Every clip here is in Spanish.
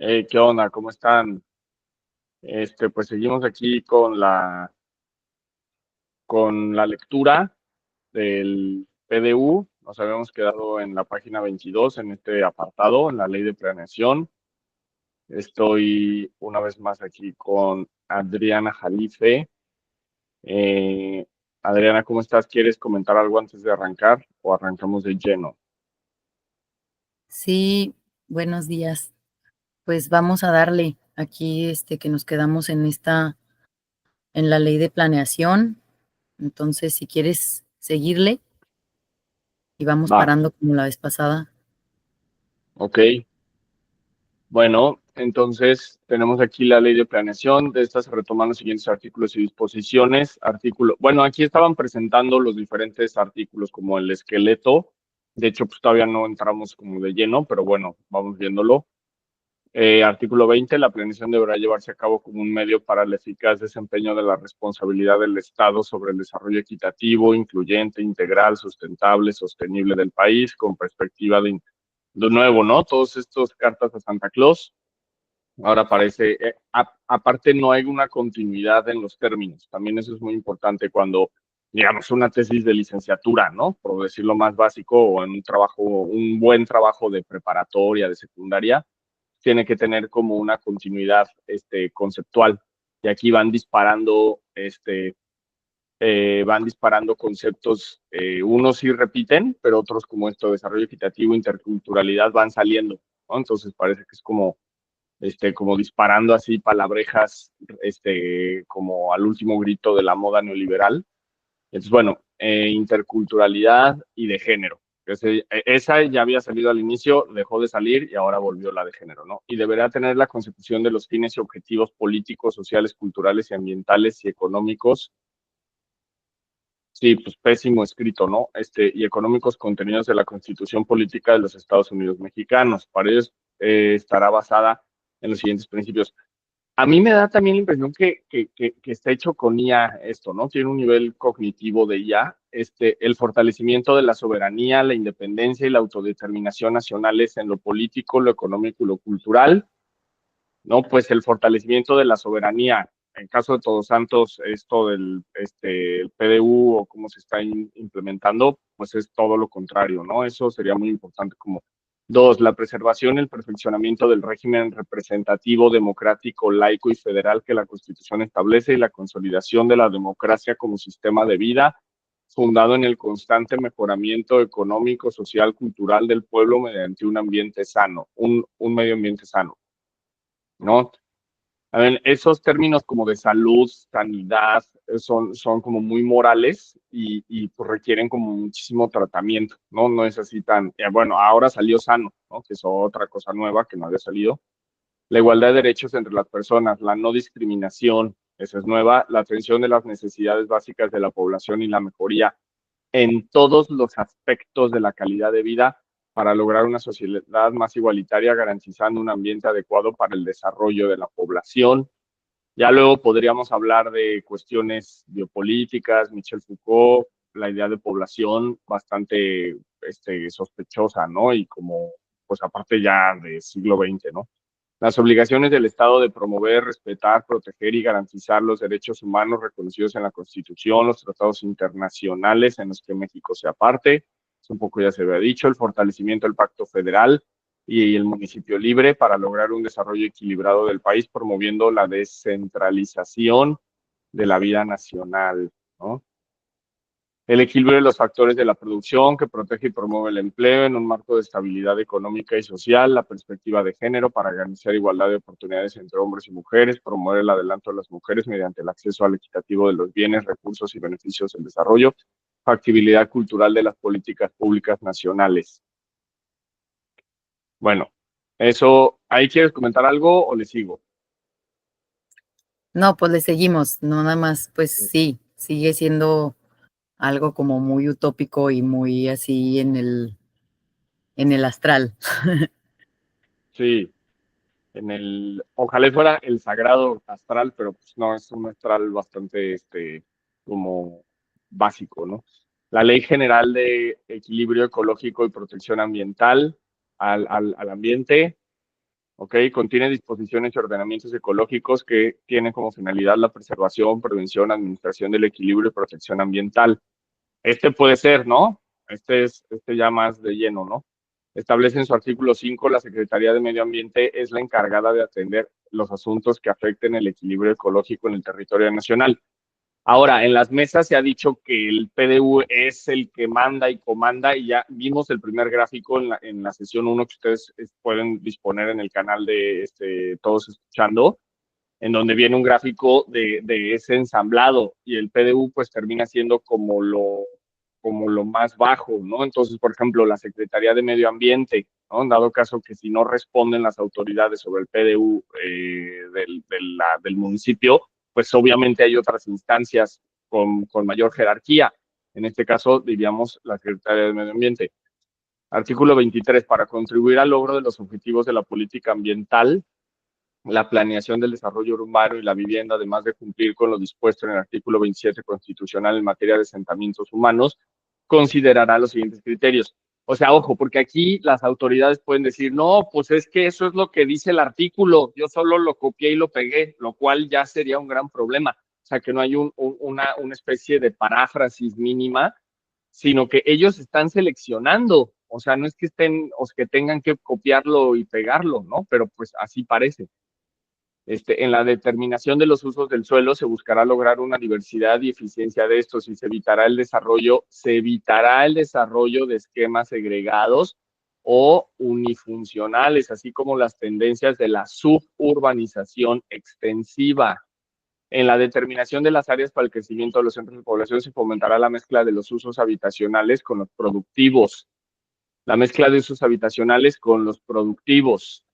¿Qué onda? ¿Cómo están? Pues seguimos aquí con la lectura del PDU. Nos habíamos quedado en la página 22 en este apartado, en la ley de planeación. Estoy una vez más aquí con Adriana Jalife. Eh, Adriana, ¿cómo estás? ¿Quieres comentar algo antes de arrancar o arrancamos de lleno? Sí, buenos días. Pues vamos a darle aquí que nos quedamos en la ley de planeación. Entonces, si quieres seguirle y vamos Va, parando como la vez pasada. ok. Bueno, entonces tenemos aquí la ley de planeación. De esta se retoman los siguientes artículos y disposiciones. Bueno, aquí estaban presentando los diferentes artículos como el esqueleto. De hecho, pues todavía no entramos como de lleno, pero bueno, vamos viéndolo. Artículo 20. La planeación deberá llevarse a cabo como un medio para el eficaz desempeño de la responsabilidad del Estado sobre el desarrollo equitativo, incluyente, integral, sustentable, sostenible del país, con perspectiva de nuevo, ¿no? Todos estos cartas a Santa Claus. Ahora parece, aparte no hay una continuidad en los términos. También eso es muy importante cuando, digamos, una tesis de licenciatura, ¿no? Por decirlo más básico, o en un trabajo, un buen trabajo de preparatoria, de secundaria, tiene que tener como una continuidad conceptual. Y aquí van disparando conceptos, unos sí repiten, pero otros como esto, desarrollo equitativo, interculturalidad, van saliendo, ¿no? Entonces parece que es como disparando así palabrejas, como al último grito de la moda neoliberal. Entonces, bueno, interculturalidad y de género. Esa ya había salido al inicio, dejó de salir y ahora volvió la de género, ¿no? Y deberá tener la consecución de los fines y objetivos políticos, sociales, culturales y ambientales y económicos. Sí, pues pésimo escrito, ¿no? Y económicos contenidos de la Constitución Política de los Estados Unidos Mexicanos. Para ello estará basada en los siguientes principios. A mí me da también la impresión que está hecho con IA esto, ¿no? Tiene un nivel cognitivo de IA. El fortalecimiento de la soberanía, la independencia y la autodeterminación nacionales en lo político, lo económico y lo cultural, ¿no? Pues el fortalecimiento de la soberanía. En caso de Todos Santos, esto del el PDU o cómo se está implementando, pues es todo lo contrario, ¿no? Eso sería muy importante como dos, la preservación y el perfeccionamiento del régimen representativo, democrático, laico y federal que la Constitución establece y la consolidación de la democracia como sistema de vida fundado en el constante mejoramiento económico, social, cultural del pueblo mediante un ambiente sano, un medio ambiente sano, ¿no? A ver, esos términos como de salud, sanidad, son como muy morales y pues requieren como muchísimo tratamiento, ¿no? No es así tan, bueno, ahora salió sano, ¿no? Que es otra cosa nueva que no había salido. La igualdad de derechos entre las personas, la no discriminación, esa es nueva, la atención de las necesidades básicas de la población y la mejoría en todos los aspectos de la calidad de vida para lograr una sociedad más igualitaria, garantizando un ambiente adecuado para el desarrollo de la población. Ya luego podríamos hablar de cuestiones biopolíticas, Michel Foucault, la idea de población bastante sospechosa, ¿no? Y como, pues aparte ya del siglo XX, ¿no? Las obligaciones del Estado de promover, respetar, proteger y garantizar los derechos humanos reconocidos en la Constitución, los tratados internacionales en los que México sea parte, es un poco ya se había dicho, el fortalecimiento del Pacto Federal y el municipio libre para lograr un desarrollo equilibrado del país, promoviendo la descentralización de la vida nacional, ¿no? El equilibrio de los factores de la producción que protege y promueve el empleo en un marco de estabilidad económica y social, la perspectiva de género para garantizar igualdad de oportunidades entre hombres y mujeres, promover el adelanto de las mujeres mediante el acceso al equitativo de los bienes, recursos y beneficios del desarrollo, factibilidad cultural de las políticas públicas nacionales. Bueno, eso, ¿ahí quieres comentar algo o le sigo? No, pues le seguimos, no nada más, pues sí, sigue siendo algo como muy utópico y muy así en el astral. Sí, ojalá fuera el sagrado astral, pero pues no, es un astral bastante, como básico, ¿no? La Ley General de Equilibrio Ecológico y Protección Ambiental al ambiente. ¿ok? Contiene disposiciones y ordenamientos ecológicos que tienen como finalidad la preservación, prevención, administración del equilibrio y protección ambiental. Este puede ser, ¿no? Este ya más de lleno, ¿no? Establece en su artículo 5, la Secretaría de Medio Ambiente es la encargada de atender los asuntos que afecten el equilibrio ecológico en el territorio nacional. Ahora, en las mesas se ha dicho que el PDU es el que manda y comanda, y ya vimos el primer gráfico en la sesión 1 que ustedes pueden disponer en el canal de Todos Escuchando, en donde viene un gráfico de ese ensamblado, y el PDU pues termina siendo como lo más bajo, ¿no? Entonces, por ejemplo, la Secretaría de Medio Ambiente, ¿no? En dado caso que si no responden las autoridades sobre el PDU del municipio, pues obviamente hay otras instancias con mayor jerarquía. En este caso, diríamos la Secretaría de Medio Ambiente. Artículo 23. Para contribuir al logro de los objetivos de la política ambiental, la planeación del desarrollo urbano y la vivienda, además de cumplir con lo dispuesto en el artículo 27 constitucional en materia de asentamientos humanos, considerará los siguientes criterios. O sea, ojo, porque aquí las autoridades pueden decir, no, pues es que eso es lo que dice el artículo, yo solo lo copié y lo pegué, lo cual ya sería un gran problema. O sea, que no hay una especie de paráfrasis mínima, sino que ellos están seleccionando. O sea, no es que estén o que tengan que copiarlo y pegarlo, ¿no? Pero pues así parece. En la determinación de los usos del suelo se buscará lograr una diversidad y eficiencia de estos, y se evitará el desarrollo de esquemas segregados o unifuncionales, así como las tendencias de la suburbanización extensiva. En la determinación de las áreas para el crecimiento de los centros de población se fomentará la mezcla de los usos habitacionales con los productivos. La mezcla de usos habitacionales con los productivos.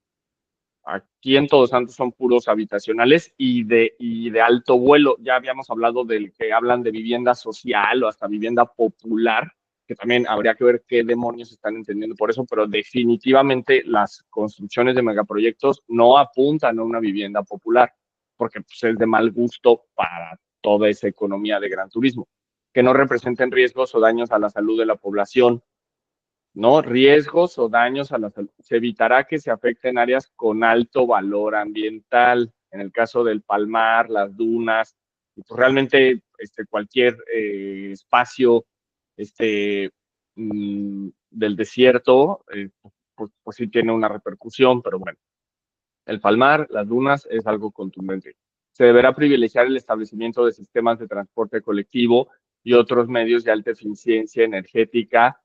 Aquí en Todos Santos son puros habitacionales y de alto vuelo. Ya habíamos hablado del que hablan de vivienda social o hasta vivienda popular, que también habría que ver qué demonios están entendiendo por eso, pero definitivamente las construcciones de megaproyectos no apuntan a una vivienda popular, porque pues, es de mal gusto para toda esa economía de gran turismo. Que no representen riesgos o daños a la salud de la población, ¿no? Riesgos o daños a la salud. Se evitará que se afecten áreas con alto valor ambiental, en el caso del Palmar, las dunas, y pues realmente cualquier espacio del desierto, pues sí tiene una repercusión, pero bueno, el Palmar, las dunas, es algo contundente. Se deberá privilegiar el establecimiento de sistemas de transporte colectivo y otros medios de alta eficiencia energética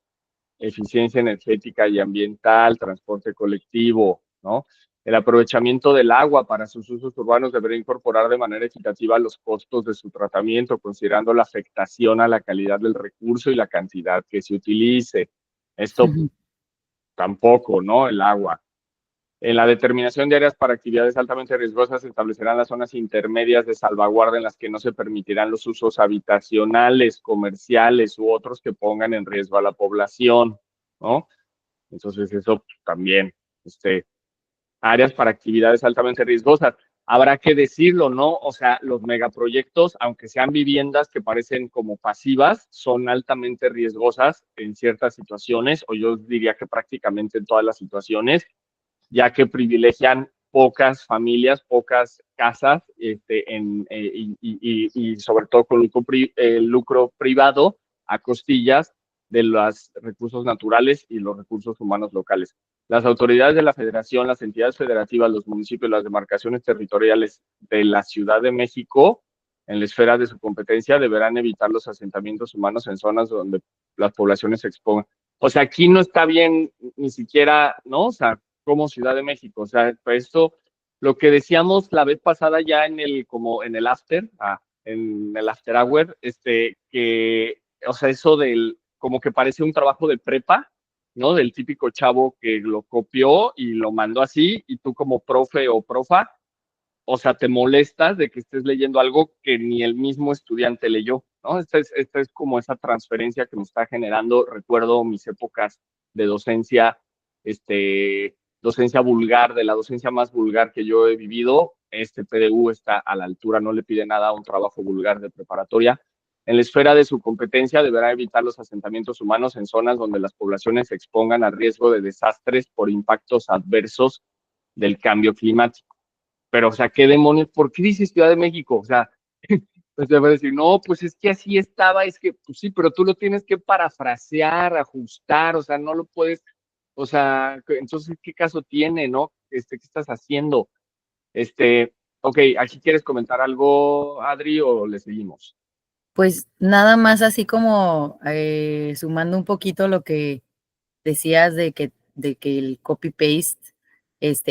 y ambiental, transporte colectivo, ¿no? El aprovechamiento del agua para sus usos urbanos deberá incorporar de manera equitativa los costos de su tratamiento, considerando la afectación a la calidad del recurso y la cantidad que se utilice. Esto tampoco, ¿no? El agua. En la determinación de áreas para actividades altamente riesgosas se establecerán las zonas intermedias de salvaguarda en las que no se permitirán los usos habitacionales, comerciales u otros que pongan en riesgo a la población, ¿no? Entonces eso también, áreas para actividades altamente riesgosas. Habrá que decirlo, ¿no? O sea, los megaproyectos, aunque sean viviendas que parecen como pasivas, son altamente riesgosas en ciertas situaciones, o yo diría que prácticamente en todas las situaciones, ya que privilegian pocas familias, pocas casas, y sobre todo con lucro privado a costillas de los recursos naturales y los recursos humanos locales. Las autoridades de la Federación, las entidades federativas, los municipios, las demarcaciones territoriales de la Ciudad de México, en la esfera de su competencia, deberán evitar los asentamientos humanos en zonas donde las poblaciones se expongan. O sea, aquí no está bien ni siquiera, ¿no? O sea, como Ciudad de México. O sea, esto, lo que decíamos la vez pasada ya como en el en el after hour, que, o sea, eso como que parece un trabajo de prepa, ¿no? Del típico chavo que lo copió y lo mandó así, y tú como profe o profa, o sea, te molestas de que estés leyendo algo que ni el mismo estudiante leyó, ¿no? Esta es como esa transferencia que me está generando. Recuerdo mis épocas de docencia, docencia vulgar, de la docencia más vulgar que yo he vivido. Este PDU está a la altura, no le pide nada a un trabajo vulgar de preparatoria. En la esfera de su competencia deberá evitar los asentamientos humanos en zonas donde las poblaciones se expongan al riesgo de desastres por impactos adversos del cambio climático. Pero, o sea, ¿qué demonios? ¿Por qué dice Ciudad de México? O sea, pues te va a decir, no, pues es que así estaba, es que, pues sí, pero tú lo tienes que parafrasear, ajustar, o sea, no lo puedes, o sea, entonces, ¿qué caso tiene, no? ¿Qué estás haciendo? Ok, ¿aquí quieres comentar algo, Adri, o le seguimos? Pues nada más así como sumando un poquito lo que decías de que el copy-paste,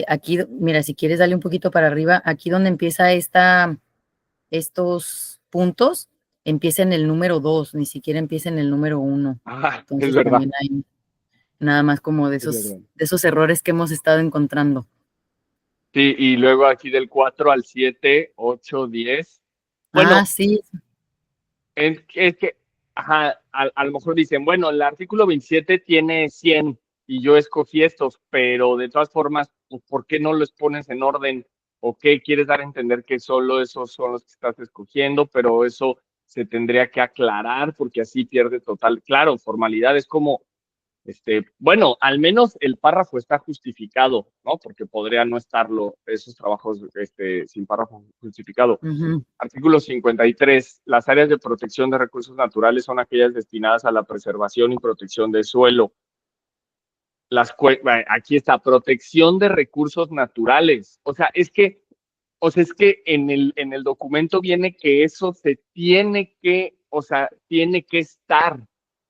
aquí, mira, si quieres darle un poquito para arriba, aquí donde empieza estos puntos, empieza en el número 2, ni siquiera empieza en el número 1. Ah, es Entonces verdad, también hay nada más como de es esos, verdad. de esos errores que hemos estado encontrando. Sí, y luego aquí del 4 al 7, 8, 10. Ah, Bueno, sí. es que, ajá, a lo mejor dicen, bueno, el artículo 27 tiene 100 y yo escogí estos, pero de todas formas, pues, ¿por qué no los pones en orden? ¿O qué quieres dar a entender que solo esos son los que estás escogiendo? Pero eso se tendría que aclarar porque así pierde total, claro, formalidad. Es como, bueno, al menos el párrafo está justificado, ¿no? Porque podría no estarlo esos trabajos sin párrafo justificado. Ujú, Artículo 53. Las áreas de protección de recursos naturales son aquellas destinadas a la preservación y protección del suelo. Aquí está, protección de recursos naturales. O sea, es que en el documento viene que eso se tiene que, o sea, tiene que estar,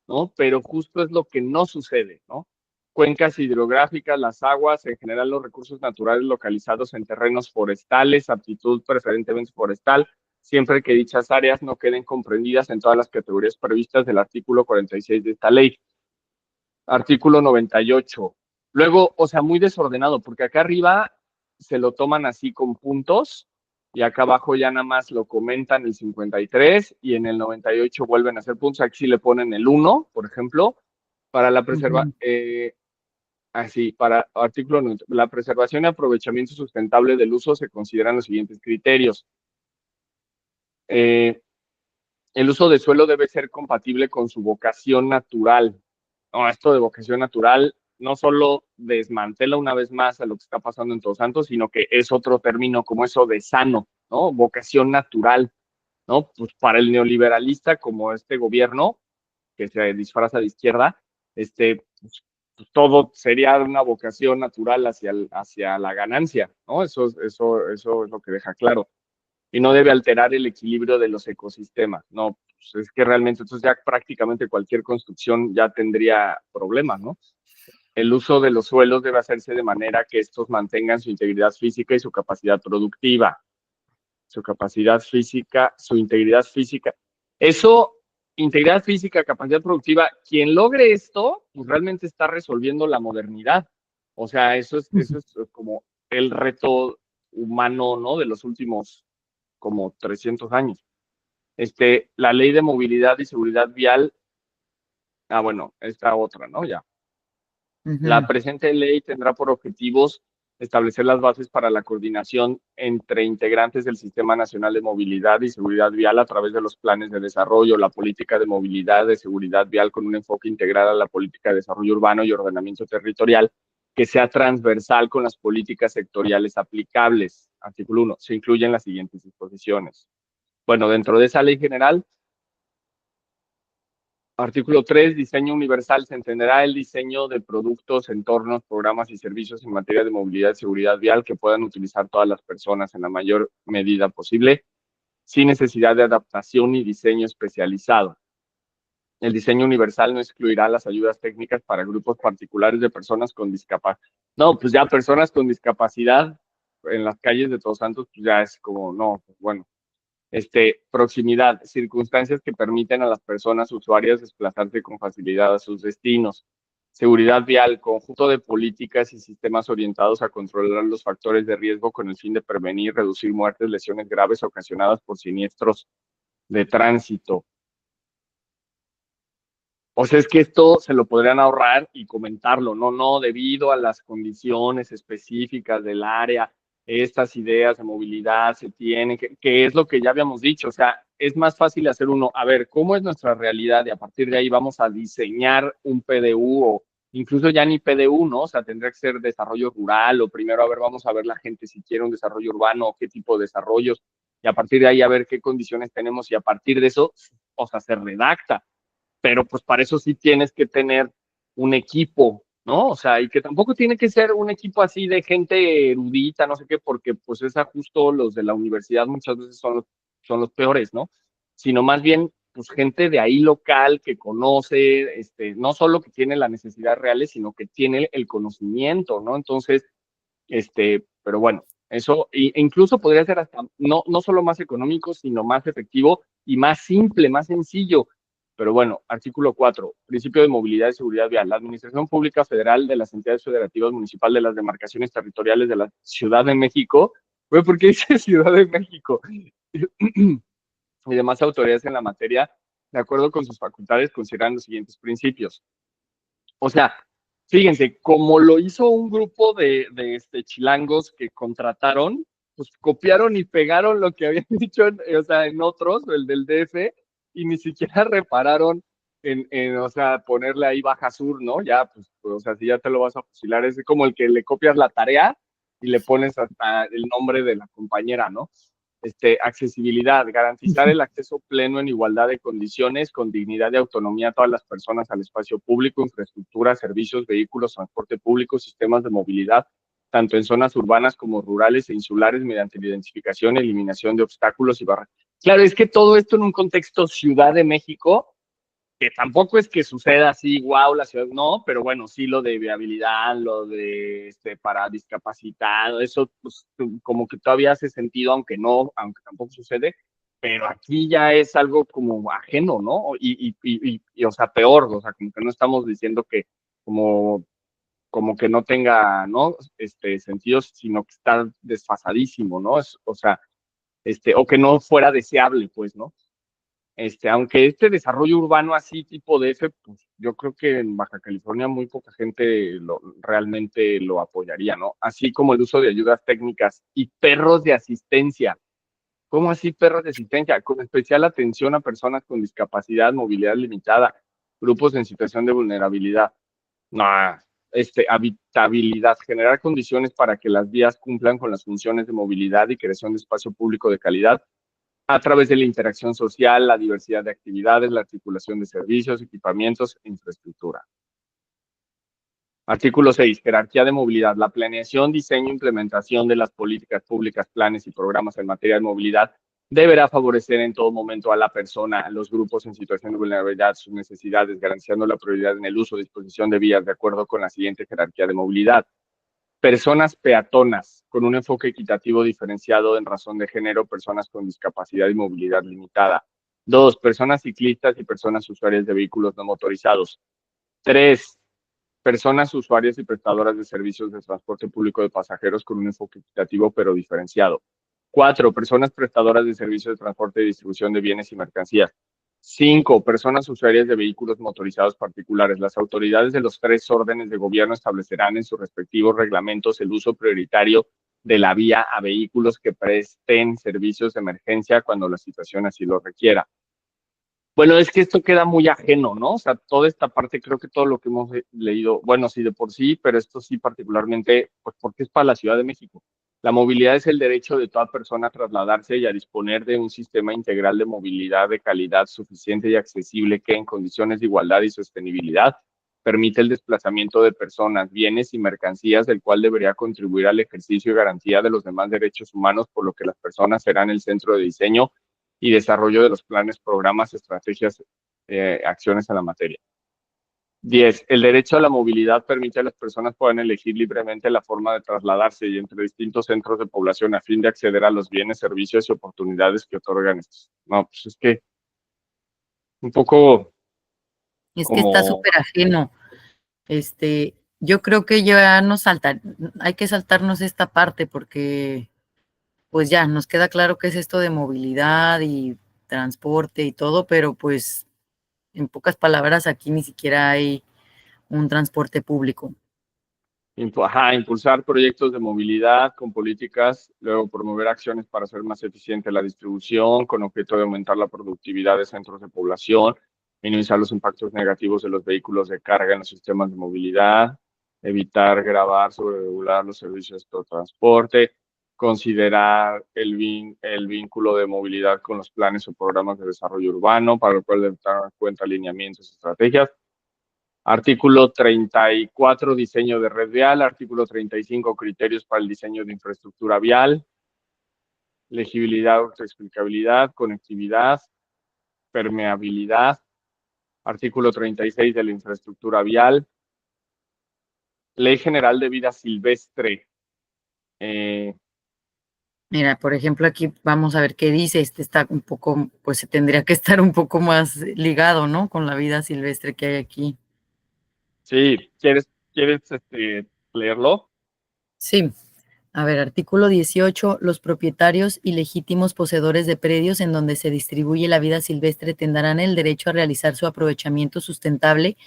¿no? Pero justo es lo que no sucede, ¿no? Cuencas hidrográficas, las aguas, en general los recursos naturales localizados en terrenos forestales, aptitud preferentemente forestal, siempre que dichas áreas no queden comprendidas en todas las categorías previstas del artículo 46 de esta ley. Artículo 98. Luego, o sea, muy desordenado, porque acá arriba se lo toman así con puntos y acá abajo ya nada más lo comentan el 53 y en el 98 vuelven a hacer puntos. Aquí sí le ponen el 1, por ejemplo, para la ujú, así, para artículo 90, la preservación y aprovechamiento sustentable del uso se consideran los siguientes criterios. Eh, el uso de suelo debe ser compatible con su vocación natural. No, esto de vocación natural no solo desmantela una vez más a lo que está pasando en Todos Santos, sino que es otro término como eso de sano, ¿no? Vocación natural, ¿no? Pues para el neoliberalista como este gobierno, que se disfraza de izquierda, pues todo sería una vocación natural hacia la ganancia, ¿no? Eso es lo que deja claro y no debe alterar el equilibrio de los ecosistemas. No, pues es que realmente entonces ya prácticamente cualquier construcción ya tendría problemas, ¿no? El uso de los suelos debe hacerse de manera que estos mantengan su integridad física y su capacidad productiva. Su capacidad física, su integridad física. Eso, integridad física, capacidad productiva, quien logre esto, pues realmente está resolviendo la modernidad. O sea, eso ujú. es como el reto humano, ¿no? De los últimos como 300 años. La ley de movilidad y seguridad vial, bueno, esta otra, ¿no? Ya. La Ujú, presente ley tendrá por objetivos establecer las bases para la coordinación entre integrantes del Sistema Nacional de Movilidad y Seguridad Vial a través de los planes de desarrollo, la política de movilidad, de seguridad vial con un enfoque integral a la política de desarrollo urbano y ordenamiento territorial que sea transversal con las políticas sectoriales aplicables. Artículo 1. Se incluyen las siguientes disposiciones. Bueno, dentro de esa ley general, artículo 3, diseño universal. Se entenderá el diseño de productos, entornos, programas y servicios en materia de movilidad y seguridad vial que puedan utilizar todas las personas en la mayor medida posible, sin necesidad de adaptación y diseño especializado. El diseño universal no excluirá las ayudas técnicas para grupos particulares de personas con discapacidad. No, pues ya personas con discapacidad en las calles de Todos Santos, pues ya es como, no, pues bueno, proximidad, circunstancias que permiten a las personas usuarias desplazarse con facilidad a sus destinos. Seguridad vial, conjunto de políticas y sistemas orientados a controlar los factores de riesgo con el fin de prevenir y reducir muertes, lesiones graves ocasionadas por siniestros de tránsito. O sea, es que esto se lo podrían ahorrar y comentarlo, no, no, debido a las condiciones específicas del área, estas ideas de movilidad se tienen, que es lo que ya habíamos dicho, o sea, es más fácil hacer uno, a ver, ¿cómo es nuestra realidad? Y a partir de ahí vamos a diseñar un PDU incluso ya ni PDU, ¿no? O sea, tendría que ser desarrollo rural o primero, a ver, vamos a ver la gente si quiere un desarrollo urbano o qué tipo de desarrollos y a partir de ahí a ver qué condiciones tenemos y a partir de eso, o sea, se redacta. Pero pues para eso sí tienes que tener un equipo, ¿no? O sea, y que tampoco tiene que ser un equipo así de gente erudita, no sé qué, porque pues es justo los de la universidad muchas veces son los peores, ¿no? Sino más bien, pues gente de ahí local que conoce, no solo que tiene las necesidades reales, sino que tiene el conocimiento, ¿no? Entonces, pero bueno, eso incluso podría ser hasta no solo más económico, sino más efectivo y más simple, más sencillo. Pero bueno, artículo 4, principio de movilidad y seguridad vial. La Administración Pública Federal de las entidades federativas municipales de las demarcaciones territoriales de la Ciudad de México. Güey, ¿por qué dice Ciudad de México? Y demás autoridades en la materia, de acuerdo con sus facultades, consideran los siguientes principios. O sea, fíjense, como lo hizo un grupo de chilangos que contrataron, pues copiaron y pegaron lo que habían dicho o sea, en otros, el del DF, y ni siquiera repararon o sea, ponerle ahí Baja Sur, ¿no? Ya, pues, o sea, si ya te lo vas a fusilar, es como el que le copias la tarea y le pones hasta el nombre de la compañera, ¿no? Accesibilidad, garantizar el acceso pleno en igualdad de condiciones, con dignidad y autonomía a todas las personas al espacio público, infraestructura, servicios, vehículos, transporte público, sistemas de movilidad, tanto en zonas urbanas como rurales e insulares, mediante la identificación, eliminación de obstáculos y barreras. Claro, es que todo esto en un contexto Ciudad de México, que tampoco es que suceda así, wow, la ciudad, no, pero bueno, sí lo de viabilidad, lo de para discapacitados, eso pues como que todavía hace sentido, aunque tampoco sucede, pero aquí ya es algo como ajeno, ¿no? O sea, peor, o sea, como que no estamos diciendo que como, como que no tenga, ¿no? Sentido, sino que está desfasadísimo, ¿no? O sea, o que no fuera deseable, pues, ¿no? Aunque este desarrollo urbano así tipo DF, pues yo creo que en Baja California muy poca gente realmente lo apoyaría, ¿no? Así como el uso de ayudas técnicas y perros de asistencia. ¿Cómo así perros de asistencia? Con especial atención a personas con discapacidad, movilidad limitada, grupos en situación de vulnerabilidad. No, habitabilidad, generar condiciones para que las vías cumplan con las funciones de movilidad y creación de espacio público de calidad a través de la interacción social, la diversidad de actividades, la articulación de servicios, equipamientos e infraestructura. Artículo 6. Jerarquía de movilidad. La planeación, diseño e implementación de las políticas públicas, planes y programas en materia de movilidad deberá favorecer en todo momento a la persona, a los grupos en situación de vulnerabilidad, sus necesidades, garantizando la prioridad en el uso y disposición de vías de acuerdo con la siguiente jerarquía de movilidad. Personas peatonas, con un enfoque equitativo diferenciado en razón de género, personas con discapacidad y movilidad limitada. 2. Personas ciclistas y personas usuarias de vehículos no motorizados. 3. Personas usuarias y prestadoras de servicios de transporte público de pasajeros con un enfoque equitativo pero diferenciado. 4. Personas prestadoras de servicios de transporte y distribución de bienes y mercancías. 5. Personas usuarias de vehículos motorizados particulares. Las autoridades de los 3 órdenes de gobierno establecerán en sus respectivos reglamentos el uso prioritario de la vía a vehículos que presten servicios de emergencia cuando la situación así lo requiera. Bueno, es que esto queda muy ajeno, ¿no? O sea, toda esta parte, creo que todo lo que hemos leído, bueno, sí de por sí, pero esto sí particularmente, pues porque es para la Ciudad de México. La movilidad es el derecho de toda persona a trasladarse y a disponer de un sistema integral de movilidad de calidad suficiente y accesible que en condiciones de igualdad y sostenibilidad permite el desplazamiento de personas, bienes y mercancías, del cual debería contribuir al ejercicio y garantía de los demás derechos humanos, por lo que las personas serán el centro de diseño y desarrollo de los planes, programas, estrategias, acciones en la materia. 10. El derecho a la movilidad permite a las personas puedan elegir libremente la forma de trasladarse y entre distintos centros de población a fin de acceder a los bienes, servicios y oportunidades que otorgan estos. No, pues es que un poco Es que está como súper ajeno. Yo creo que ya hay que saltarnos esta parte porque pues ya nos queda claro qué es esto de movilidad y transporte y todo, pero pues en pocas palabras aquí ni siquiera hay un transporte público. impulsar proyectos de movilidad con políticas, luego promover acciones para hacer más eficiente la distribución con objeto de aumentar la productividad de centros de población, minimizar los impactos negativos de los vehículos de carga en los sistemas de movilidad, evitar gravar, sobreregular los servicios de transporte, considerar el vínculo de movilidad con los planes o programas de desarrollo urbano, para lo cual deben tener en cuenta alineamientos y estrategias. Artículo 34, diseño de red vial. Artículo 35, criterios para el diseño de infraestructura vial. Legibilidad, autoexplicabilidad, conectividad, permeabilidad. Artículo 36 de la infraestructura vial. Ley General de Vida Silvestre. Mira, por ejemplo, aquí vamos a ver qué dice. Este está un poco, pues se tendría que estar un poco más ligado, ¿no? Con la vida silvestre que hay aquí. Sí, ¿quieres leerlo? Sí. A ver, artículo 18. Los propietarios y legítimos poseedores de predios en donde se distribuye la vida silvestre tendrán el derecho a realizar su aprovechamiento sustentable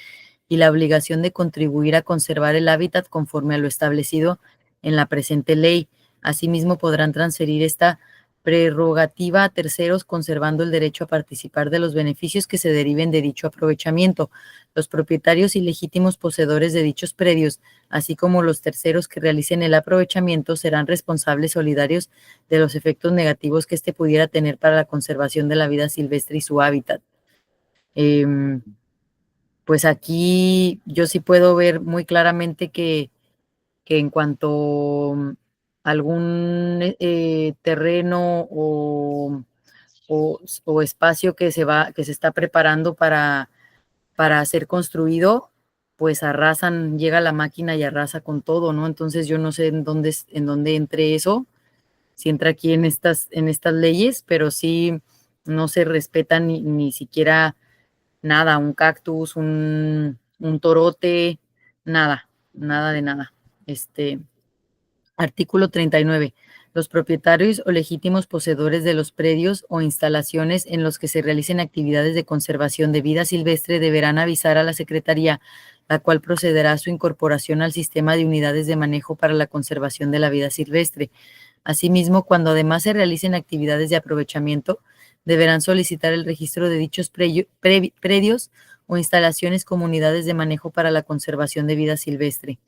y la obligación de contribuir a conservar el hábitat conforme a lo establecido en la presente ley. Asimismo, podrán transferir esta prerrogativa a terceros, conservando el derecho a participar de los beneficios que se deriven de dicho aprovechamiento. Los propietarios y legítimos poseedores de dichos predios, así como los terceros que realicen el aprovechamiento, serán responsables solidarios de los efectos negativos que éste pudiera tener para la conservación de la vida silvestre y su hábitat. Pues aquí yo sí puedo ver muy claramente que en cuanto a algún terreno o espacio que se está preparando para ser construido, pues arrasan, llega la máquina y arrasa con todo, ¿no? Entonces yo no sé en dónde entre eso, si entra aquí en estas leyes, pero sí no se respeta ni siquiera nada, un cactus, un torote, nada, nada de nada. Artículo 39. Los propietarios o legítimos poseedores de los predios o instalaciones en los que se realicen actividades de conservación de vida silvestre deberán avisar a la Secretaría, la cual procederá a su incorporación al sistema de unidades de manejo para la conservación de la vida silvestre. Asimismo, cuando además se realicen actividades de aprovechamiento, deberán solicitar el registro de dichos predios o instalaciones como unidades de manejo para la conservación de vida silvestre.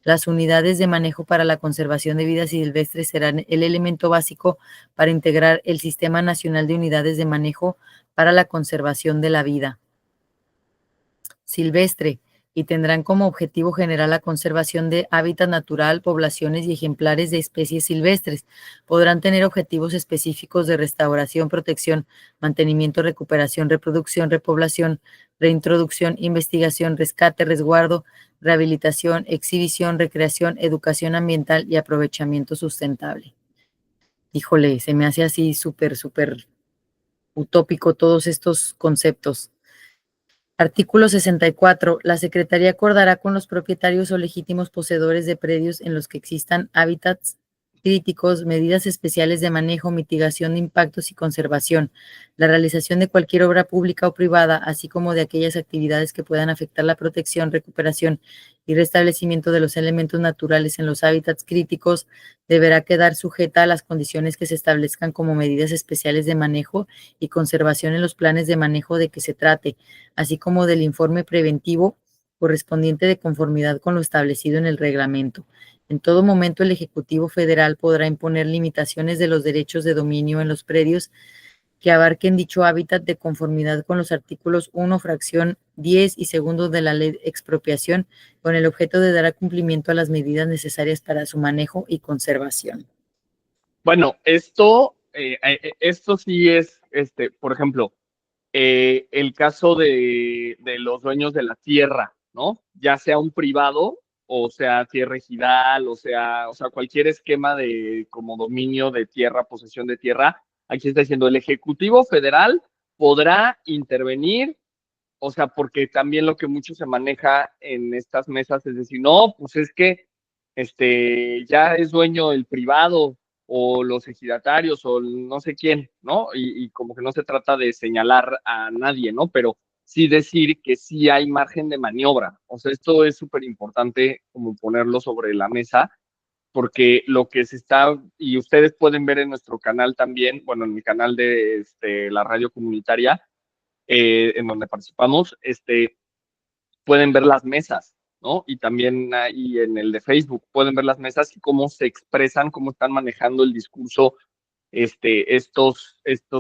Las unidades de manejo para la conservación de vida silvestre serán el elemento básico para integrar el Sistema Nacional de Unidades de Manejo para la Conservación de la Vida Silvestre y tendrán como objetivo general la conservación de hábitat natural, poblaciones y ejemplares de especies silvestres. Podrán tener objetivos específicos de restauración, protección, mantenimiento, recuperación, reproducción, repoblación, reintroducción, investigación, rescate, resguardo, rehabilitación, exhibición, recreación, educación ambiental y aprovechamiento sustentable. Híjole, se me hace así súper, súper utópico todos estos conceptos. Artículo 64. La Secretaría acordará con los propietarios o legítimos poseedores de predios en los que existan hábitats críticos, medidas especiales de manejo, mitigación de impactos y conservación, la realización de cualquier obra pública o privada, así como de aquellas actividades que puedan afectar la protección, recuperación y restablecimiento de los elementos naturales en los hábitats críticos, deberá quedar sujeta a las condiciones que se establezcan como medidas especiales de manejo y conservación en los planes de manejo de que se trate, así como del informe preventivo correspondiente de conformidad con lo establecido en el reglamento. En todo momento, el Ejecutivo Federal podrá imponer limitaciones de los derechos de dominio en los predios que abarquen dicho hábitat de conformidad con los artículos 1, fracción 10 y segundo de la Ley de Expropiación, con el objeto de dar cumplimiento a las medidas necesarias para su manejo y conservación. Bueno, esto sí es, por ejemplo, el caso de los dueños de la tierra, ¿no? Ya sea un privado o sea tierra ejidal, o sea cualquier esquema de como dominio de tierra, posesión de tierra. Aquí está diciendo el Ejecutivo Federal podrá intervenir, o sea, porque también lo que mucho se maneja en estas mesas es decir, no, pues es que ya es dueño el privado o los ejidatarios o no sé quién, ¿no? Y como que no se trata de señalar a nadie, ¿no? Pero sí decir que sí hay margen de maniobra. O sea, esto es súper importante como ponerlo sobre la mesa, porque lo que se está, y ustedes pueden ver en nuestro canal también, bueno, en mi canal de la radio comunitaria, en donde participamos, pueden ver las mesas, ¿no? Y también ahí en el de Facebook pueden ver las mesas y cómo se expresan, cómo están manejando el discurso estos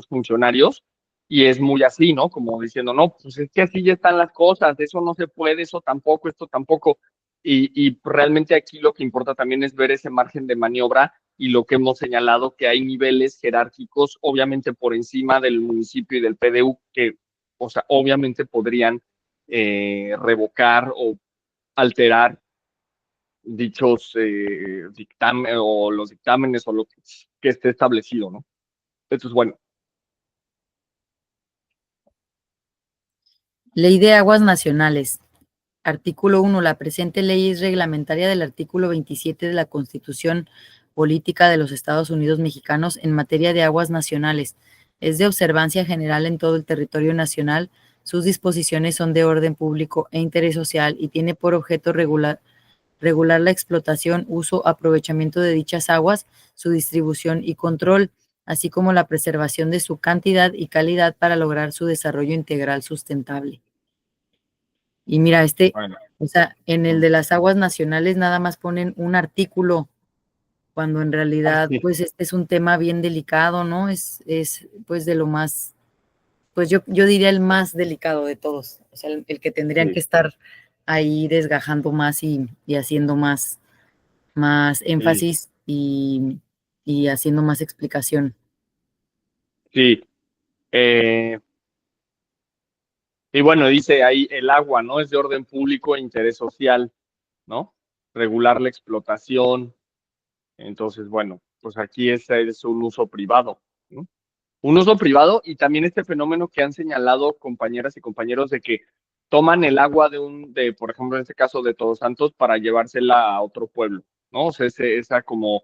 funcionarios. Y es muy así, ¿no? Como diciendo, no, pues es que así ya están las cosas, eso no se puede, eso tampoco, esto tampoco. Y realmente aquí lo que importa también es ver ese margen de maniobra y lo que hemos señalado, que hay niveles jerárquicos, obviamente por encima del municipio y del PDU, que, o sea, obviamente podrían revocar o alterar dichos dictámenes o los dictámenes o lo que esté establecido, ¿no? Entonces, bueno. Ley de Aguas Nacionales. Artículo 1. La presente ley es reglamentaria del artículo 27 de la Constitución Política de los Estados Unidos Mexicanos en materia de aguas nacionales. Es de observancia general en todo el territorio nacional. Sus disposiciones son de orden público e interés social y tiene por objeto regular la explotación, uso, aprovechamiento de dichas aguas, su distribución y control, así como la preservación de su cantidad y calidad para lograr su desarrollo integral sustentable. Y mira, Bueno, o sea, en el de las aguas nacionales nada más ponen un artículo, cuando en realidad, sí, pues este es un tema bien delicado, ¿no? Es pues de lo más, pues yo diría el más delicado de todos, o sea, el que tendrían que sí, estar ahí desgajando más y haciendo más sí, énfasis y haciendo más explicación. sí. Y bueno, dice ahí el agua, ¿no? Es de orden público e interés social, ¿no? Regular la explotación. Entonces, bueno, pues aquí es un uso privado, ¿no? Un uso privado y también este fenómeno que han señalado compañeras y compañeros de que toman el agua por ejemplo, en este caso de Todos Santos, para llevársela a otro pueblo, ¿no? O sea, esa como,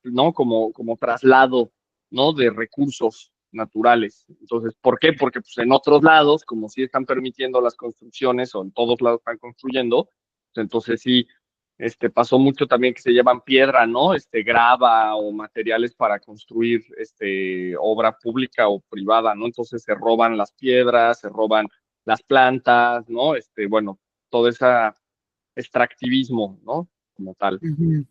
¿no? Como traslado, ¿no? De recursos naturales. Entonces, ¿por qué? Porque pues, en otros lados, como sí están permitiendo las construcciones o en todos lados están construyendo, pues, entonces sí pasó mucho también que se llevan piedra, ¿no? Grava o materiales para construir obra pública o privada, ¿no? Entonces se roban las piedras, se roban las plantas, ¿no? Bueno, todo ese extractivismo, ¿no? Como tal. Ujú.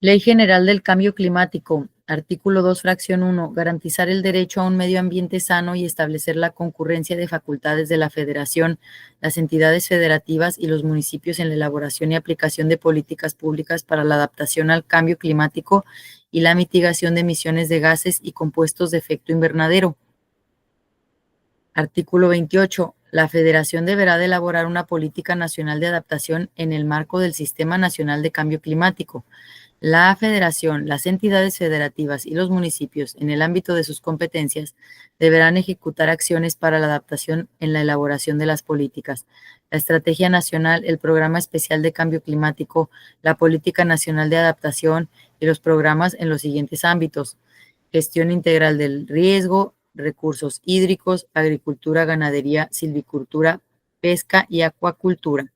Ley General del Cambio Climático, artículo 2, fracción 1, garantizar el derecho a un medio ambiente sano y establecer la concurrencia de facultades de la Federación, las entidades federativas y los municipios en la elaboración y aplicación de políticas públicas para la adaptación al cambio climático y la mitigación de emisiones de gases y compuestos de efecto invernadero. Artículo 28. La Federación deberá de elaborar una política nacional de adaptación en el marco del Sistema Nacional de Cambio Climático. La Federación, las entidades federativas y los municipios, en el ámbito de sus competencias, deberán ejecutar acciones para la adaptación en la elaboración de las políticas. La Estrategia Nacional, el Programa Especial de Cambio Climático, la Política Nacional de Adaptación y los programas en los siguientes ámbitos: gestión integral del riesgo, recursos hídricos, agricultura, ganadería, silvicultura, pesca y acuacultura,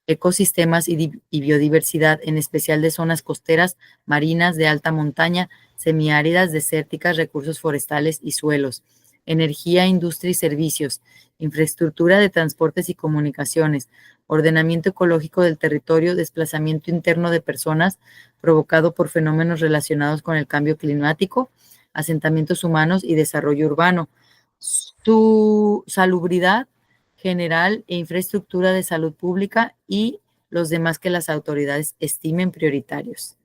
ecosistemas y biodiversidad, en especial de zonas costeras, marinas, de alta montaña, semiáridas, desérticas, recursos forestales y suelos, energía, industria y servicios, infraestructura de transportes y comunicaciones, ordenamiento ecológico del territorio, desplazamiento interno de personas provocado por fenómenos relacionados con el cambio climático, asentamientos humanos y desarrollo urbano, su salubridad general e infraestructura de salud pública y los demás que las autoridades estimen prioritarios.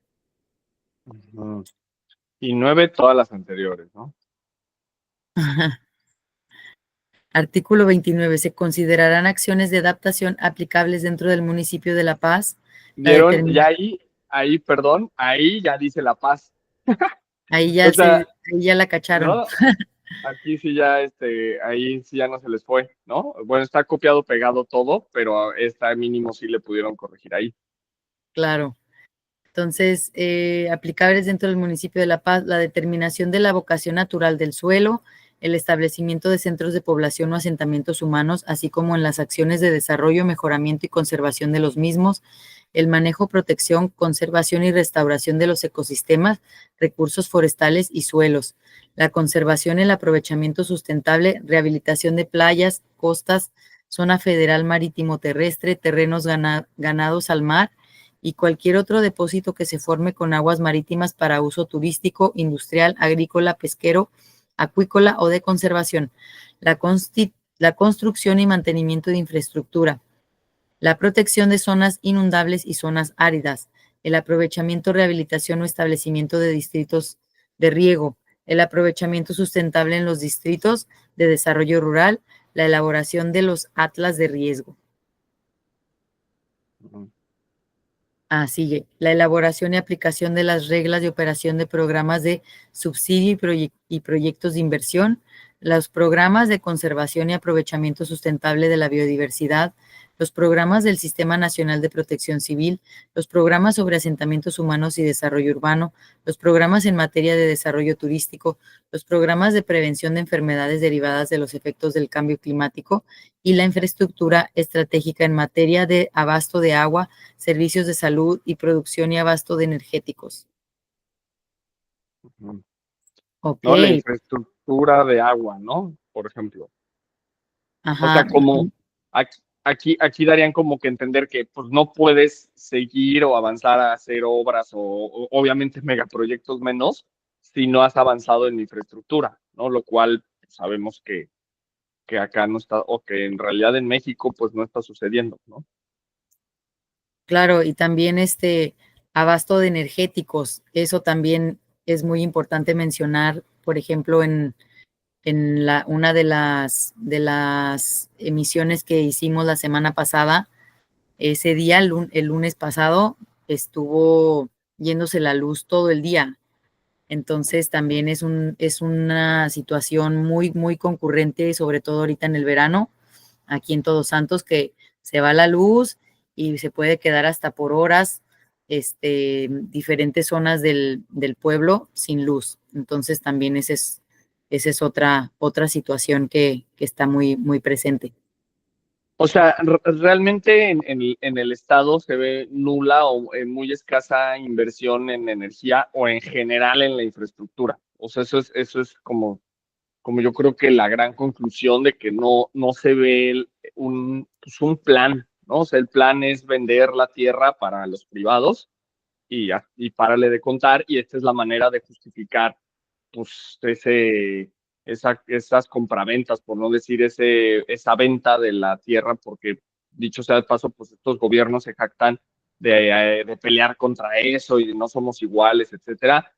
Y 9 todas las anteriores, ¿no? Artículo 29. Se considerarán acciones de adaptación aplicables dentro del municipio de La Paz. La ¿Vieron? Ya determinación. perdón, ahí ya dice La Paz. Ahí O ya sea, ahí ya la cacharon. ¿no? Aquí sí ya, ahí sí ya no se les fue, ¿no? Bueno, está copiado, pegado todo, pero esta mínimo sí le pudieron corregir ahí. Claro. Entonces, aplicables dentro del municipio de La Paz, la determinación de la vocación natural del suelo, el establecimiento de centros de población o asentamientos humanos, así como en las acciones de desarrollo, mejoramiento y conservación de los mismos, el manejo, protección, conservación y restauración de los ecosistemas, recursos forestales y suelos, la conservación y el aprovechamiento sustentable, rehabilitación de playas, costas, zona federal marítimo terrestre, terrenos ganados al mar y cualquier otro depósito que se forme con aguas marítimas para uso turístico, industrial, agrícola, pesquero, acuícola o de conservación, la construcción y mantenimiento de infraestructura, la protección de zonas inundables y zonas áridas, el aprovechamiento, rehabilitación o establecimiento de distritos de riego, el aprovechamiento sustentable en los distritos de desarrollo rural, la elaboración de los atlas de riesgo. Sigue la elaboración y aplicación de las reglas de operación de programas de subsidio y proyectos de inversión, los programas de conservación y aprovechamiento sustentable de la biodiversidad, los programas del Sistema Nacional de Protección Civil, los programas sobre asentamientos humanos y desarrollo urbano, los programas en materia de desarrollo turístico, los programas de prevención de enfermedades derivadas de los efectos del cambio climático y la infraestructura estratégica en materia de abasto de agua, servicios de salud y producción y abasto de energéticos. Ok. ¿No? La infraestructura de agua, ¿no? Por ejemplo. Ajá. O sea, como aquí darían como que entender que pues no puedes seguir o avanzar a hacer obras o obviamente megaproyectos menos si no has avanzado en infraestructura, ¿no? Lo cual sabemos que acá no está, o que en realidad en México pues no está sucediendo, ¿no? Claro, y también abasto de energéticos, eso también es muy importante mencionar, por ejemplo, en una de las emisiones que hicimos la semana pasada, ese día, el lunes pasado, estuvo yéndose la luz todo el día. Entonces también es una situación muy, muy concurrente, sobre todo ahorita en el verano, aquí en Todos Santos, que se va la luz y se puede quedar hasta por horas, diferentes zonas del pueblo sin luz. Entonces también esa es otra situación que está muy, muy presente. O sea, realmente en el estado se ve nula o muy escasa inversión en energía o en general en la infraestructura. O sea, eso es como yo creo que la gran conclusión de que no se ve pues un plan, ¿no? O sea, el plan es vender la tierra para los privados y párale de contar, y esta es la manera de justificar pues esas compraventas, por no decir esa venta de la tierra, porque dicho sea de paso, pues estos gobiernos se jactan de pelear contra eso y no somos iguales, etcétera,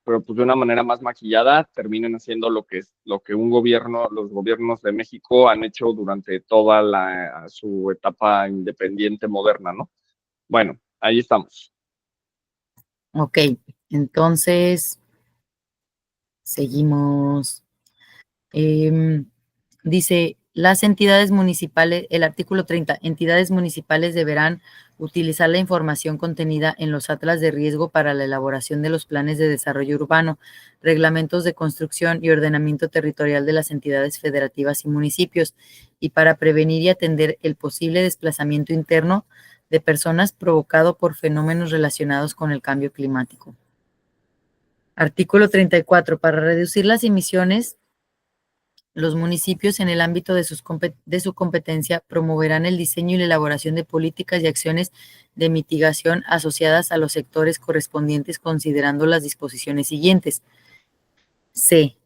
pero pues de una manera más maquillada terminan haciendo lo que los gobiernos de México han hecho durante toda su etapa independiente moderna, ¿no? Bueno, ahí estamos. Ok, entonces seguimos. Dice, las entidades municipales, el artículo 30, entidades municipales deberán utilizar la información contenida en los atlas de riesgo para la elaboración de los planes de desarrollo urbano, reglamentos de construcción y ordenamiento territorial de las entidades federativas y municipios, y para prevenir y atender el posible desplazamiento interno de personas provocado por fenómenos relacionados con el cambio climático. Artículo 34. Para reducir las emisiones, los municipios, en el ámbito de su competencia, promoverán el diseño y la elaboración de políticas y acciones de mitigación asociadas a los sectores correspondientes, considerando las disposiciones siguientes. C.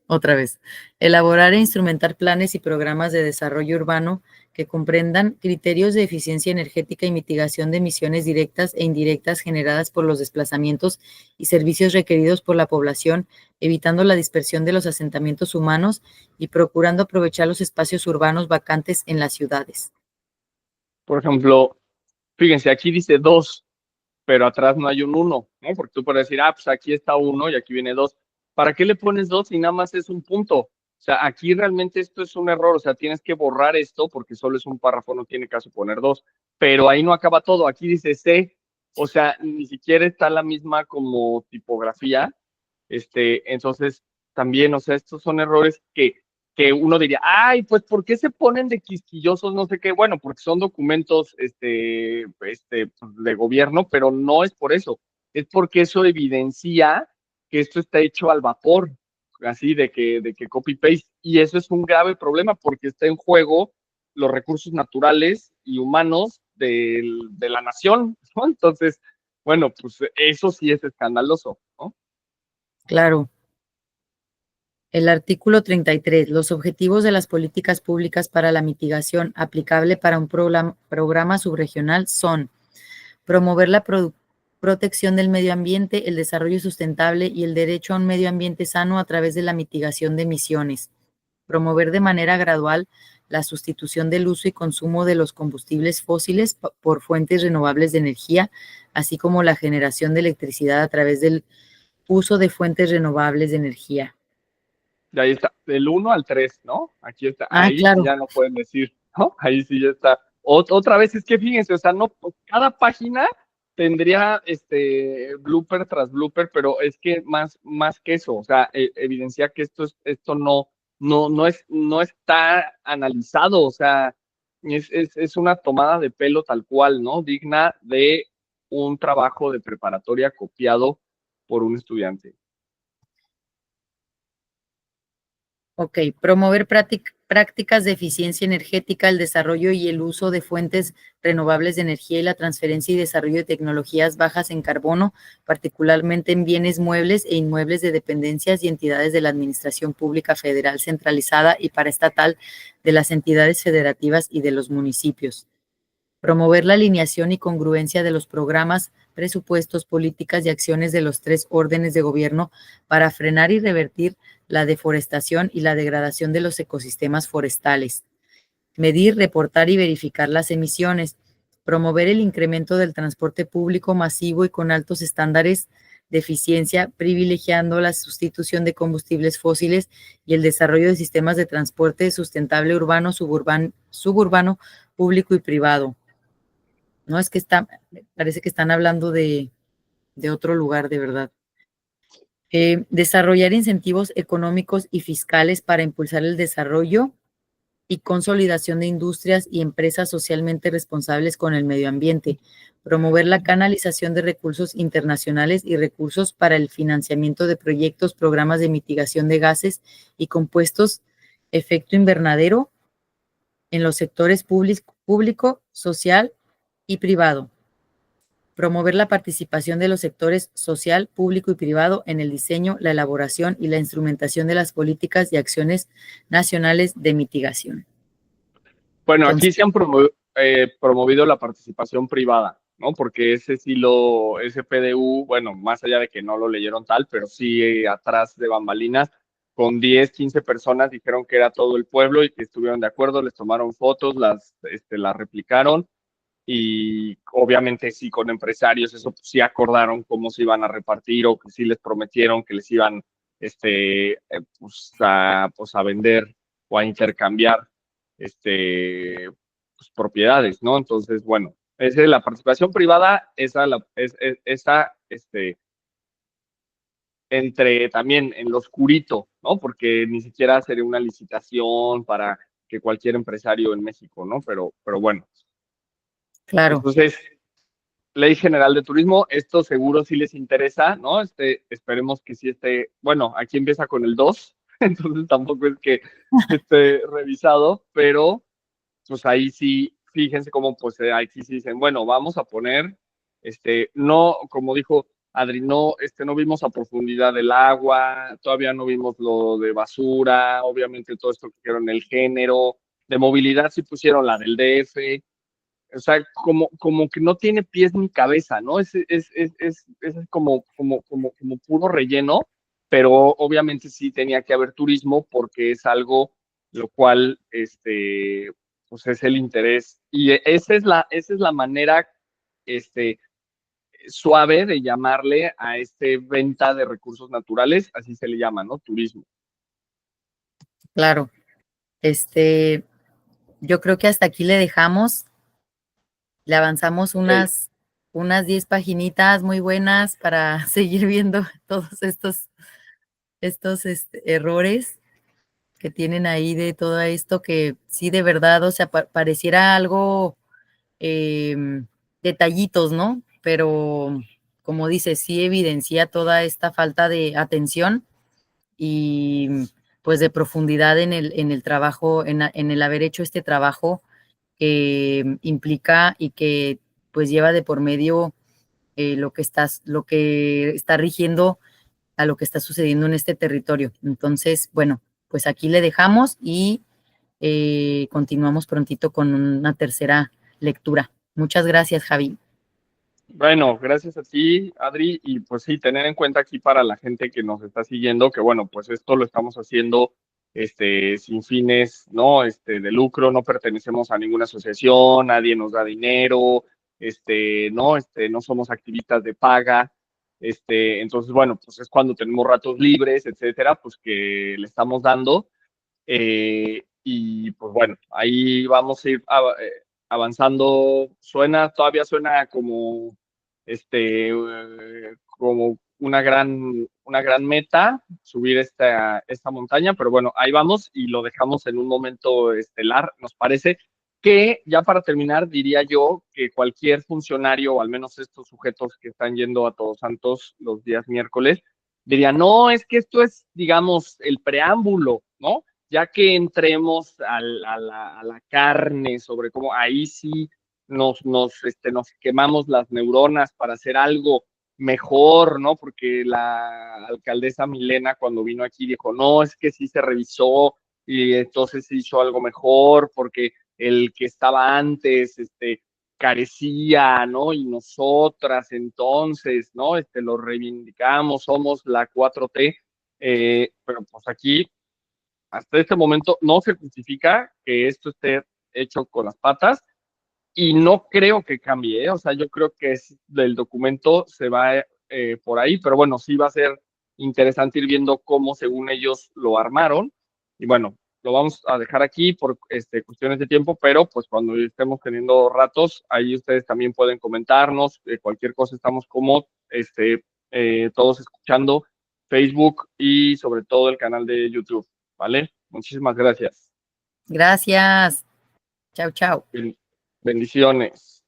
Otra vez. Elaborar e instrumentar planes y programas de desarrollo urbano que comprendan criterios de eficiencia energética y mitigación de emisiones directas e indirectas generadas por los desplazamientos y servicios requeridos por la población, evitando la dispersión de los asentamientos humanos y procurando aprovechar los espacios urbanos vacantes en las ciudades. Por ejemplo, fíjense, aquí dice 2, pero atrás no hay un 1, ¿no? Porque tú puedes decir, pues aquí está 1 y aquí viene 2. ¿Para qué le pones 2 si nada más es un punto? O sea, aquí realmente esto es un error, o sea, tienes que borrar esto porque solo es un párrafo, no tiene caso poner 2, pero ahí no acaba todo, aquí dice C, o sea, ni siquiera está la misma como tipografía, entonces también, o sea, estos son errores que que uno diría, ay, pues, ¿por qué se ponen de quisquillosos? No sé qué. Bueno, porque son documentos pues, de gobierno, pero no es por eso. Es porque eso evidencia que esto está hecho al vapor, así de que copy-paste. Y eso es un grave problema porque está en juego los recursos naturales y humanos de la nación, ¿no? Entonces, bueno, pues eso sí es escandaloso, ¿no? Claro. El artículo 33. Los objetivos de las políticas públicas para la mitigación aplicable para un programa subregional son promover la protección del medio ambiente, el desarrollo sustentable y el derecho a un medio ambiente sano a través de la mitigación de emisiones. Promover de manera gradual la sustitución del uso y consumo de los combustibles fósiles por fuentes renovables de energía, así como la generación de electricidad a través del uso de fuentes renovables de energía. Y ahí está, del 1 al 3, ¿no? Aquí está, Ah, ahí sí claro. ya no pueden decir, ¿no? Ahí sí ya está. Otra vez es que fíjense, o sea, no, cada página tendría blooper tras blooper, pero es que más que eso, o sea, evidencia que esto no está analizado, o sea, es una tomada de pelo tal cual, ¿no? Digna de un trabajo de preparatoria copiado por un estudiante. Ok, promover prácticas de eficiencia energética, el desarrollo y el uso de fuentes renovables de energía y la transferencia y desarrollo de tecnologías bajas en carbono, particularmente en bienes muebles e inmuebles de dependencias y entidades de la Administración Pública Federal centralizada y paraestatal, de las entidades federativas y de los municipios. Promover la alineación y congruencia de los programas, presupuestos, políticas y acciones de los tres órdenes de gobierno para frenar y revertir la deforestación y la degradación de los ecosistemas forestales. Medir, reportar y verificar las emisiones. Promover el incremento del transporte público masivo y con altos estándares de eficiencia, privilegiando la sustitución de combustibles fósiles y el desarrollo de sistemas de transporte sustentable urbano, suburbano, público y privado. No, es que parece que están hablando de otro lugar, de verdad. Desarrollar incentivos económicos y fiscales para impulsar el desarrollo y consolidación de industrias y empresas socialmente responsables con el medio ambiente. Promover la canalización de recursos internacionales y recursos para el financiamiento de proyectos, programas de mitigación de gases y compuestos efecto invernadero en los sectores público, social y privado. Promover la participación de los sectores social, público y privado en el diseño, la elaboración y la instrumentación de las políticas y acciones nacionales de mitigación. Bueno, aquí Entonces, se han promovido la participación privada, ¿no? Porque ese PDU, bueno, más allá de que no lo leyeron tal, pero sí atrás de bambalinas, con 10, 15 personas dijeron que era todo el pueblo y que estuvieron de acuerdo, les tomaron fotos, las replicaron y obviamente sí con empresarios, eso pues, sí acordaron cómo se iban a repartir o que sí les prometieron que les iban pues a vender o a intercambiar pues, propiedades, ¿no? Entonces, bueno, esa es la participación privada, esa entre también en lo oscurito, ¿no? Porque ni siquiera sería una licitación para que cualquier empresario en México, ¿no? Pero bueno, claro, entonces Ley General de Turismo, esto seguro sí les interesa, ¿no? Esperemos que sí esté, bueno, aquí empieza con el 2, entonces tampoco es que esté revisado, pero pues ahí sí, fíjense cómo pues ahí sí dicen, bueno, vamos a poner, no, como dijo Adri, no vimos a profundidad del agua, todavía no vimos lo de basura, obviamente todo esto que hicieron el género, de movilidad sí pusieron la del DF, o sea, como que no tiene pies ni cabeza, ¿no? Es como puro relleno, pero obviamente sí tenía que haber turismo porque es algo lo cual, pues es el interés. Y esa es la manera, este, suave de llamarle a venta de recursos naturales, así se le llama, ¿no? Turismo. claro. Yo creo que hasta aquí le dejamos, le avanzamos Ok. unas 10 paginitas muy buenas para seguir viendo todos estos errores. que tienen ahí de todo esto, que sí, de verdad, o sea, pareciera algo, detallitos, ¿no? Pero como dices, sí evidencia toda esta falta de atención y pues de profundidad en el trabajo, en el haber hecho este trabajo que implica y que pues lleva de por medio lo que está rigiendo a lo que está sucediendo en este territorio. Entonces, bueno, pues aquí le dejamos y continuamos prontito con una tercera lectura. Muchas gracias, Javi. Bueno, gracias a ti, Adri, y pues sí, tener en cuenta aquí para la gente que nos está siguiendo que bueno, pues esto lo estamos haciendo sin fines, ¿no? De lucro, no pertenecemos a ninguna asociación, nadie nos da dinero, no somos activistas de paga, entonces bueno, pues es cuando tenemos ratos libres, etcétera, pues que le estamos dando y pues bueno, ahí vamos a ir avanzando. Todavía suena como una gran meta, subir esta montaña, pero bueno, ahí vamos y lo dejamos en un momento estelar, nos parece que ya para terminar diría yo que cualquier funcionario, o al menos estos sujetos que están yendo a Todos Santos los días miércoles, diría, no, es que esto es, digamos, el preámbulo, ¿no? Ya que entremos a la carne sobre cómo ahí sí nos quemamos las neuronas para hacer algo mejor, ¿no? Porque la alcaldesa Milena cuando vino aquí dijo, no, es que sí se revisó y entonces se hizo algo mejor porque el que estaba antes, carecía, ¿no? Y nosotras entonces, ¿no? Lo reivindicamos, somos la 4T, pero pues aquí, hasta este momento, no se justifica que esto esté hecho con las patas y no creo que cambie, ¿eh? O sea, yo creo que del documento se va por ahí, pero bueno, sí va a ser interesante ir viendo cómo según ellos lo armaron. Y bueno, lo vamos a dejar aquí por cuestiones de tiempo, pero pues cuando estemos teniendo ratos, ahí ustedes también pueden comentarnos, cualquier cosa estamos como todos escuchando Facebook y sobre todo el canal de YouTube, ¿vale? Muchísimas gracias. Gracias. Chao, chao. Bendiciones.